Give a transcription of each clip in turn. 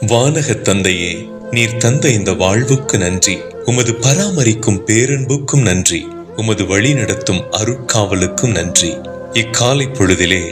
வானக தந்தையே, நீர் தந்த இந்த வாழ்வுக்கு நன்றி. உமது பராமரிக்கும் பேரன்புக்கும் நன்றி. உமது வழி நடத்தும் அருட்காவலுக்கும் நன்றி. இக்காலை பொழுதிலே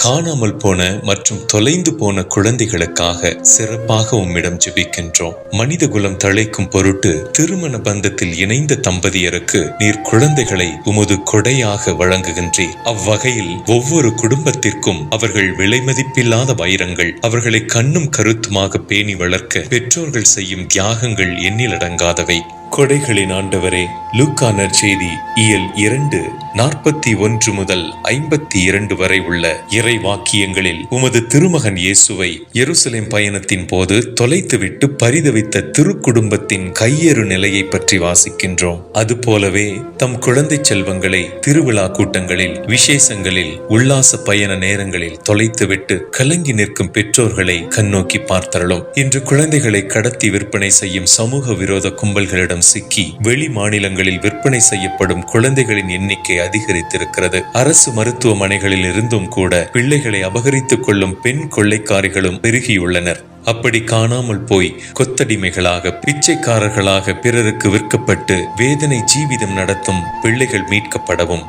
காணாமல் போன மற்றும் தொலைந்து போன குழந்தைகளுக்காக சிறப்பாக உம்மிடம் ஜெபிக்கின்றோம். மனித குலம் தழைக்கும் பொருட்டு திருமண பந்தத்தில் இணைந்த தம்பதியருக்கு நீர் குழந்தைகளை உமது கொடையாக வழங்குகின்றீர். அவ்வகையில் ஒவ்வொரு குடும்பத்திற்கும் அவர்கள் விலைமதிப்பில்லாத வைரங்கள். அவர்களை கண்ணும் கருத்துமாக பேணி வளர்க்க பெற்றோர்கள் செய்யும் தியாகங்கள் எண்ணிலடங்காதவை. கொடைகளின் ஆண்டவரே, லூக்கா நற்செய்தி இயல் 2:41 முதல் 52 வரை உள்ள இறை வாக்கியங்களில் உமது திருமகன் இயேசுவை எருசலேம் பயணத்தின் போது தொலைத்துவிட்டு பரிதவித்த திருக்குடும்பத்தின் கையேறு நிலையை பற்றி வாசிக்கின்றோம். அதுபோலவே தம் குழந்தை செல்வங்களை திருவிழா கூட்டங்களில், விசேஷங்களில், உல்லாச பயண நேரங்களில் தொலைத்துவிட்டு கலங்கி நிற்கும் பெற்றோர்களை கண்ணோக்கி பார்த்தருளும். இன்று குழந்தைகளை கடத்தி விற்பனை செய்யும் சமூக விரோத கும்பல்களிடம் சிக்கி வெளி மாநிலங்களில் விற்பனை செய்யப்படும் குழந்தைகளின் எண்ணிக்கை அதிகரித்திருக்கிறது. அரசு மருத்துவமனைகளில் இருந்தும் கூட பிள்ளைகளை அபகரித்துக் கொள்ளும் பெண் கொள்ளைக்காரிகளும் பெருகியுள்ளனர். அப்படி காணாமல் போய் கொத்தடிமைகளாக, பிச்சைக்காரர்களாக பிறருக்கு விற்கப்பட்டு வேதனை ஜீவிதம் நடத்தும் பிள்ளைகள் மீட்கப்படவும்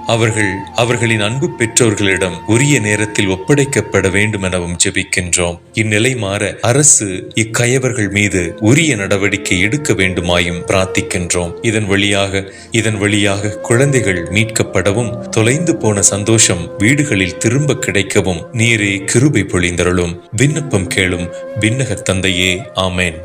அவர்களின் அன்பு பெற்றோர்களிடம் உரிய நேரத்தில் ஒப்படைக்கப்பட வேண்டும் எனவும் ஜெபிக்கின்றோம். இந்நிலை மாற அரசு இக்கயவர்கள் மீது உரிய நடவடிக்கை எடுக்க வேண்டுமாயும் பிரார்த்திக்கின்றோம். இதன் வழியாக குழந்தைகள் மீட்கப்படவும் தொலைந்து போன சந்தோஷம் வீடுகளில் திரும்ப கிடைக்கவும் நீரே கிருபை பொழிந்தருளும். விண்ணப்பம் கேளும் விண்ணக தந்தையே. ஆமென்.